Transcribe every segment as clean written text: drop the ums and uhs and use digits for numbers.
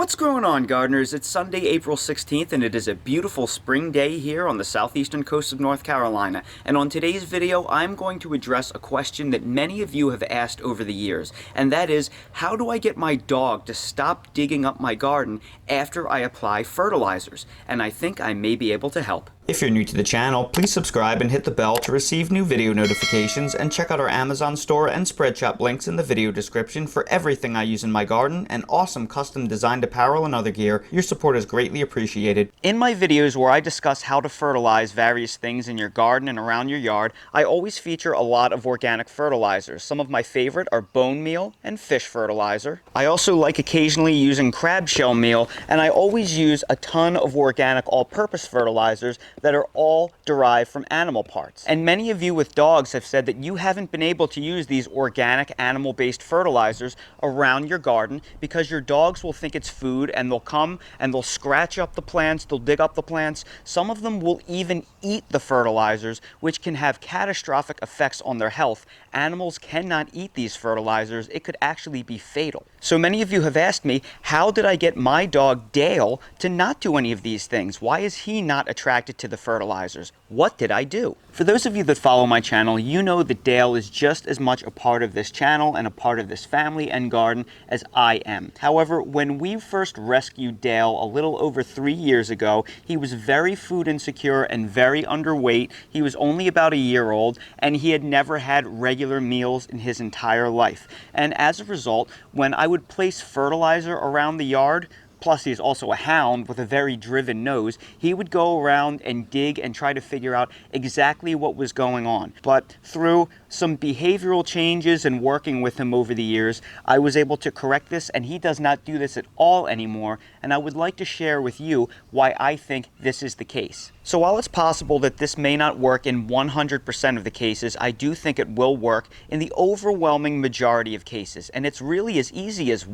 What's going on, gardeners? It's Sunday, April 16th, and it is a beautiful spring day here on the southeastern coast of North Carolina. And on today's video, I'm going to address a question that many of you have asked over the years, and that is, how do I get my dog to stop digging up my garden after I apply fertilizers? And I think I may be able to help. If you're new to the channel, please subscribe and hit the bell to receive new video notifications, and check out our Amazon store and Spreadshop links in the video description for everything I use in my garden and awesome custom designed apparel and other gear. Your support is greatly appreciated. In my videos where I discuss how to fertilize various things in your garden and around your yard, I always feature a lot of organic fertilizers. Some of my favorite are bone meal and fish fertilizer. I also like occasionally using crab shell meal, and I always use a ton of organic all-purpose fertilizers that are all derived from animal parts. And many of you with dogs have said that you haven't been able to use these organic animal-based fertilizers around your garden because your dogs will think it's food and they'll come and they'll scratch up the plants, they'll dig up the plants. Some of them will even eat the fertilizers, which can have catastrophic effects on their health. Animals cannot eat these fertilizers. It could actually be fatal. So many of you have asked me, how did I get my dog Dale to not do any of these things? Why is he not attracted to the fertilizers? What did I do? For those of you that follow my channel, you know that Dale is just as much a part of this channel and a part of this family and garden as I am. However, when we first rescued Dale a little over 3 years ago, he was very food insecure and very underweight. He was only about a year old, and he had never had regular meals in his entire life. And as a result, when I would place fertilizer around the yard, plus he's also a hound with a very driven nose, he would go around and dig and try to figure out exactly what was going on. But through some behavioral changes and working with him over the years, I was able to correct this, and he does not do this at all anymore. And I would like to share with you why I think this is the case. So while it's possible that this may not work in 100% of the cases, I do think it will work in the overwhelming majority of cases. And it's really as easy as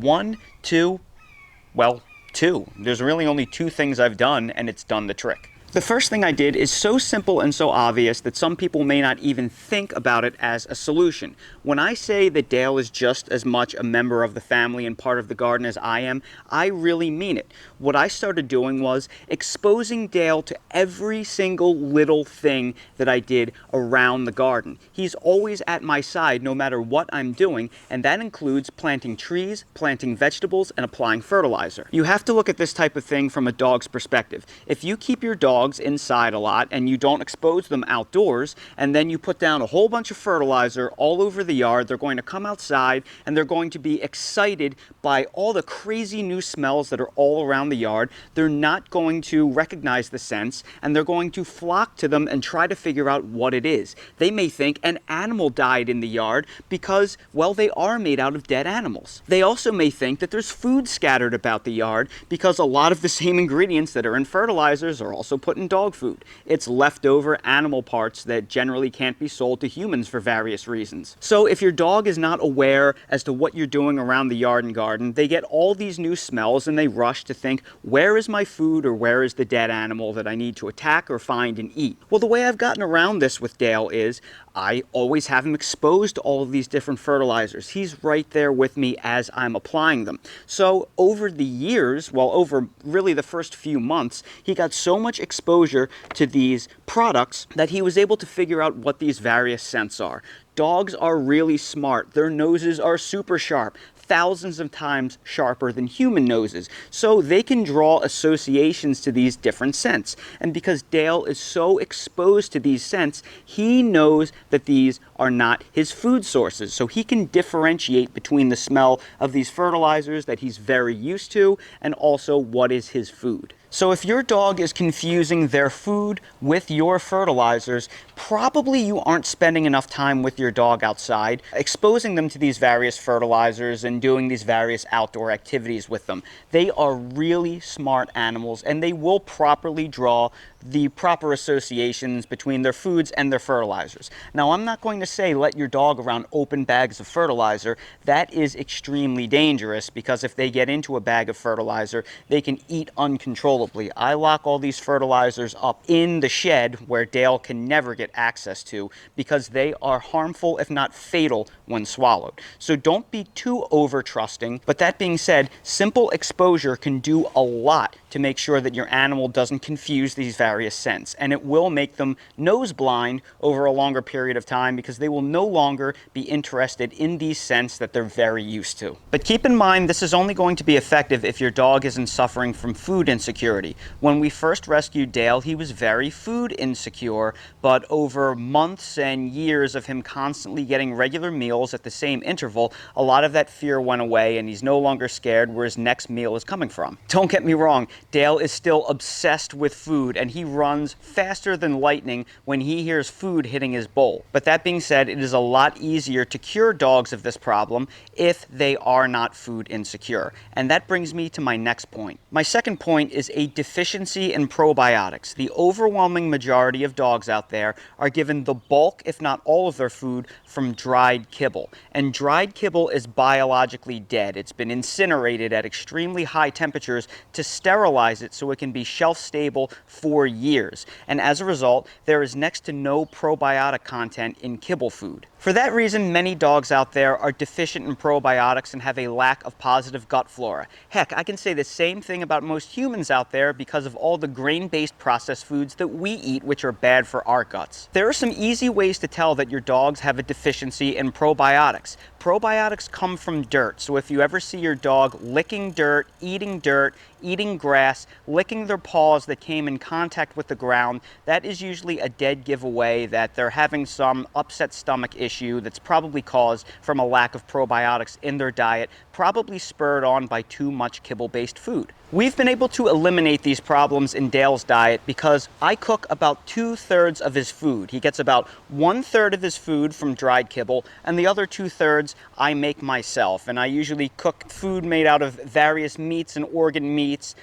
two. There's really only two things I've done, and it's done the trick. The first thing I did is so simple and so obvious that some people may not even think about it as a solution. When I say that Dale is just as much a member of the family and part of the garden as I am, I really mean it. What I started doing was exposing Dale to every single little thing that I did around the garden. He's always at my side no matter what I'm doing, and that includes planting trees, planting vegetables, and applying fertilizer. You have to look at this type of thing from a dog's perspective. If you keep your dogs inside a lot and you don't expose them outdoors, and then you put down a whole bunch of fertilizer all over the yard, they're going to come outside and they're going to be excited by all the crazy new smells that are all around the yard. They're not going to recognize the scents, and they're going to flock to them and try to figure out what it is. They may think an animal died in the yard because, well, they are made out of dead animals. They also may think that there's food scattered about the yard because a lot of the same ingredients that are in fertilizers are also put in dog food. It's leftover animal parts that generally can't be sold to humans for various reasons. So if your dog is not aware as to what you're doing around the yard and garden, they get all these new smells and they rush to think, where is my food, or where is the dead animal that I need to attack or find and eat? Well, the way I've gotten around this with Dale is I always have him exposed to all of these different fertilizers. He's right there with me as I'm applying them. So over the years, well, over really the first few months, he got so much exposure to these products that he was able to figure out what these various scents are. Dogs are really smart. Their noses are super sharp, thousands of times sharper than human noses. So they can draw associations to these different scents. And because Dale is so exposed to these scents, he knows that these are not his food sources. So he can differentiate between the smell of these fertilizers that he's very used to and also what is his food. So if your dog is confusing their food with your fertilizers, probably you aren't spending enough time with your dog outside, exposing them to these various fertilizers and doing these various outdoor activities with them. They are really smart animals, and they will properly draw the proper associations between their foods and their fertilizers. Now, I'm not going to say let your dog around open bags of fertilizer. That is extremely dangerous, because if they get into a bag of fertilizer, they can eat uncontrollably. uncontrollably. I lock all these fertilizers up in the shed where Dale can never get access to because they are harmful, if not fatal, when swallowed. So don't be too over trusting. But that being said, simple exposure can do a lot to make sure that your animal doesn't confuse these various scents. And it will make them nose blind over a longer period of time because they will no longer be interested in these scents that they're very used to. But keep in mind, this is only going to be effective if your dog isn't suffering from food insecurity. When we first rescued Dale, he was very food insecure, but over months and years of him constantly getting regular meals at the same interval, a lot of that fear went away and he's no longer scared where his next meal is coming from. Don't get me wrong, Dale is still obsessed with food and he runs faster than lightning when he hears food hitting his bowl. But that being said, it is a lot easier to cure dogs of this problem if they are not food insecure. And that brings me to my next point. My second point is a deficiency in probiotics. The overwhelming majority of dogs out there are given the bulk, if not all of their food from dried kibble. And dried kibble is biologically dead. It's been incinerated at extremely high temperatures to sterilize it so it can be shelf stable for years. And as a result, there is next to no probiotic content in kibble food. For that reason, many dogs out there are deficient in probiotics and have a lack of positive gut flora. Heck, I can say the same thing about most humans out there because of all the grain-based processed foods that we eat, which are bad for our guts. There are some easy ways to tell that your dogs have a deficiency in probiotics. Probiotics come from dirt, so if you ever see your dog licking dirt, eating grass, licking their paws that came in contact with the ground, that is usually a dead giveaway that they're having some upset stomach issue that's probably caused from a lack of probiotics in their diet, probably spurred on by too much kibble-based food. We've been able to eliminate these problems in Dale's diet because I cook about 2/3 of his food. He gets about 1/3 of his food from dried kibble, and the other 2/3 I make myself. And I usually cook food made out of various meats and organ meats,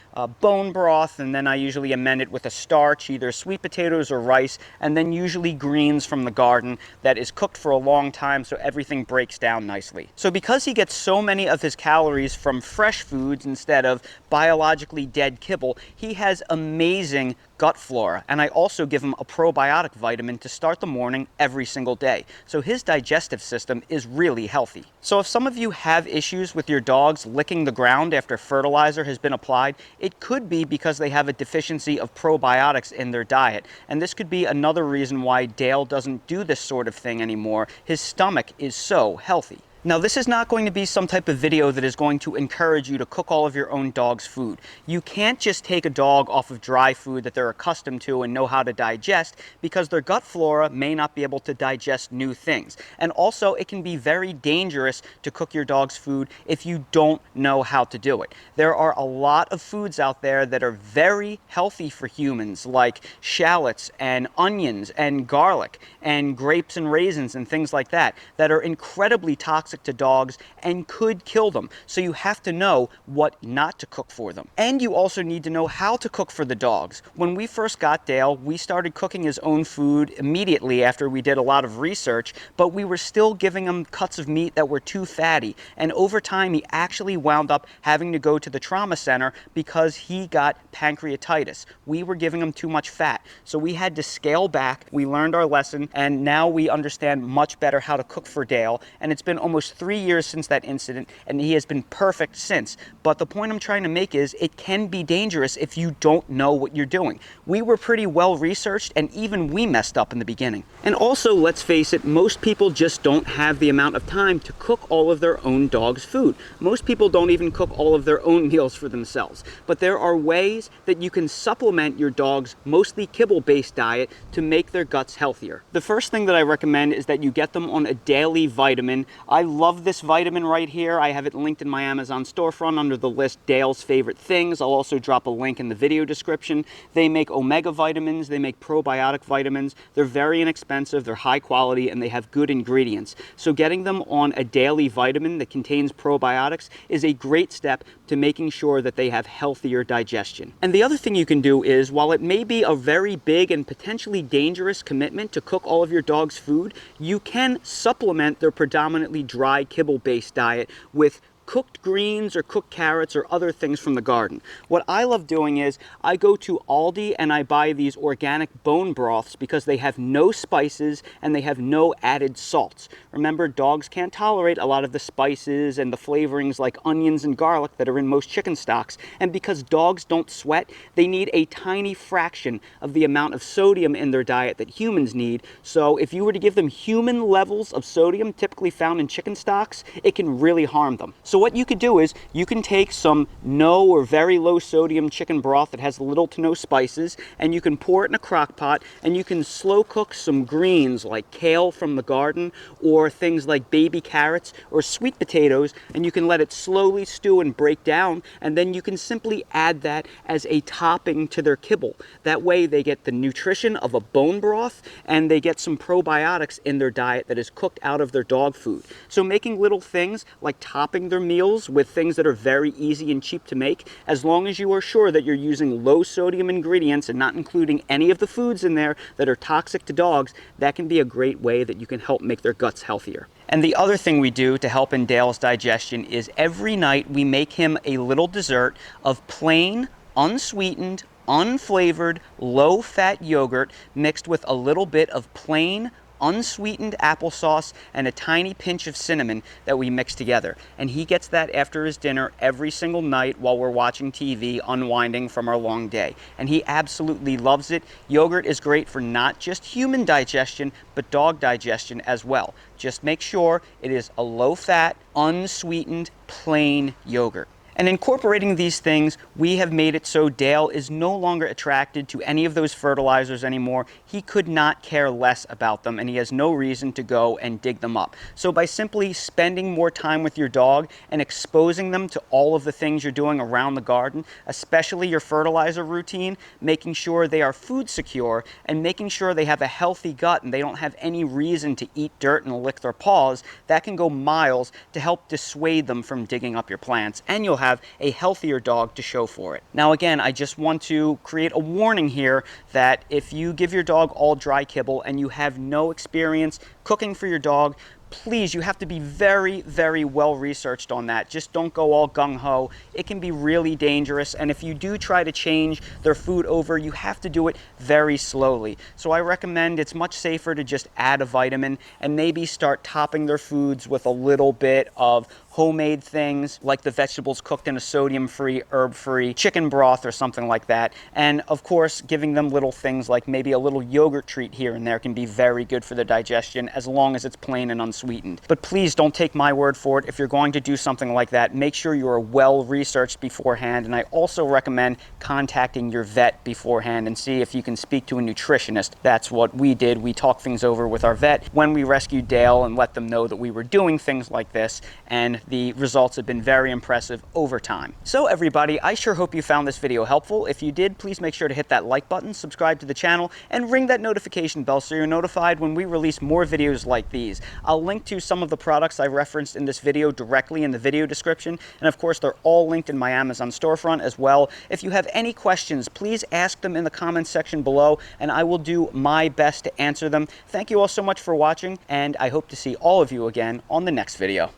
bone broth, and then I usually amend it with a starch, either sweet potatoes or rice, and then usually greens from the garden that is cooked for a long time so everything breaks down nicely. So because he gets so many of his calories from fresh foods instead of biologically dead kibble, he has amazing gut flora, and I also give him a probiotic vitamin to start the morning every single day. So his digestive system is really healthy. So if some of you have issues with your dogs licking the ground after fertilizer has been applied, it could be because they have a deficiency of probiotics in their diet. And this could be another reason why Dale doesn't do this sort of thing anymore. His stomach is so healthy. Now, this is not going to be some type of video that is going to encourage you to cook all of your own dog's food. You can't just take a dog off of dry food that they're accustomed to and know how to digest because their gut flora may not be able to digest new things. And also, it can be very dangerous to cook your dog's food if you don't know how to do it. There are a lot of foods out there that are very healthy for humans, like shallots and onions and garlic and grapes and raisins and things like that, that are incredibly toxic to dogs and could kill them. So you have to know what not to cook for them. And you also need to know how to cook for the dogs. When we first got Dale, we started cooking his own food immediately after we did a lot of research, but we were still giving him cuts of meat that were too fatty. And over time, he actually wound up having to go to the trauma center because he got pancreatitis. We were giving him too much fat. So we had to scale back. We learned our lesson, and now we understand much better how to cook for Dale. And it's been almost 3 years since that incident, and he has been perfect since. But the point I'm trying to make is it can be dangerous if you don't know what you're doing. We were pretty well researched, and even we messed up in the beginning. And also, let's face it, most people just don't have the amount of time to cook all of their own dog's food. Most people don't even cook all of their own meals for themselves. But there are ways that you can supplement your dog's mostly kibble-based diet to make their guts healthier. The first thing that I recommend is that you get them on a daily vitamin. I love this vitamin right here. I have it linked in my Amazon storefront under the list Dale's favorite things. I'll also drop a link in the video description. They make omega vitamins, they make probiotic vitamins. They're very inexpensive, they're high quality, and they have good ingredients. So getting them on a daily vitamin that contains probiotics is a great step to making sure that they have healthier digestion. And the other thing you can do is, while it may be a very big and potentially dangerous commitment to cook all of your dog's food, you can supplement their predominantly dry kibble-based diet with cooked greens or cooked carrots or other things from the garden. What I love doing is I go to Aldi and I buy these organic bone broths because they have no spices and they have no added salts. Remember, dogs can't tolerate a lot of the spices and the flavorings like onions and garlic that are in most chicken stocks. And because dogs don't sweat, they need a tiny fraction of the amount of sodium in their diet that humans need. So if you were to give them human levels of sodium typically found in chicken stocks, it can really harm them. So what you could do is you can take some no or very low sodium chicken broth that has little to no spices, and you can pour it in a crock pot, and you can slow cook some greens like kale from the garden or things like baby carrots or sweet potatoes, and you can let it slowly stew and break down, and then you can simply add that as a topping to their kibble. That way they get the nutrition of a bone broth and they get some probiotics in their diet that is cooked out of their dog food. So making little things like topping their meals with things that are very easy and cheap to make, as long as you are sure that you're using low sodium ingredients and not including any of the foods in there that are toxic to dogs, that can be a great way that you can help make their guts healthier. And the other thing we do to help in Dale's digestion is every night we make him a little dessert of plain, unsweetened, unflavored, low-fat yogurt mixed with a little bit of plain, unsweetened applesauce and a tiny pinch of cinnamon that we mix together. And he gets that after his dinner every single night while we're watching TV, unwinding from our long day. And he absolutely loves it. Yogurt is great for not just human digestion, but dog digestion as well. Just make sure it is a low-fat, unsweetened, plain yogurt. And incorporating these things, we have made it so Dale is no longer attracted to any of those fertilizers anymore. He could not care less about them, and he has no reason to go and dig them up. So by simply spending more time with your dog and exposing them to all of the things you're doing around the garden, especially your fertilizer routine, making sure they are food secure and making sure they have a healthy gut and they don't have any reason to eat dirt and lick their paws, that can go miles to help dissuade them from digging up your plants, and you'll have a healthier dog to show for it. Now again, I just want to create a warning here that if you give your dog all dry kibble and you have no experience cooking for your dog, please, you have to be very, very well researched on that. Just don't go all gung-ho. It can be really dangerous, and if you do try to change their food over, you have to do it very slowly. So I recommend it's much safer to just add a vitamin and maybe start topping their foods with a little bit of homemade things like the vegetables cooked in a sodium-free, herb-free chicken broth or something like that. And of course, giving them little things like maybe a little yogurt treat here and there can be very good for their digestion as long as it's plain and unsweetened. But please don't take my word for it. If you're going to do something like that, make sure you are well researched beforehand. And I also recommend contacting your vet beforehand and see if you can speak to a nutritionist. That's what we did. We talked things over with our vet when we rescued Dale and let them know that we were doing things like this, and the results have been very impressive over time. So everybody, I sure hope you found this video helpful. If you did, please make sure to hit that like button, subscribe to the channel, and ring that notification bell so you're notified when we release more videos like these. I'll link to some of the products I referenced in this video directly in the video description, and of course they're all linked in my Amazon storefront as well. If you have any questions, please ask them in the comments section below, and I will do my best to answer them. Thank you all so much for watching, and I hope to see all of you again on the next video.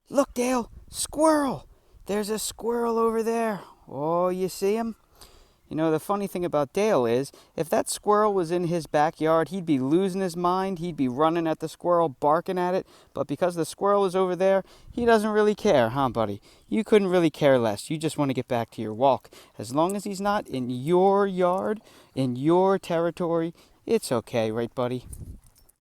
Look, Dale, squirrel! There's a squirrel over there. Oh, you see him? You know, the funny thing about Dale is, if that squirrel was in his backyard, he'd be losing his mind. He'd be running at the squirrel, barking at it. But because the squirrel is over there, he doesn't really care, huh, buddy? You couldn't really care less. You just want to get back to your walk. As long as he's not in your yard, in your territory, it's okay, right, buddy?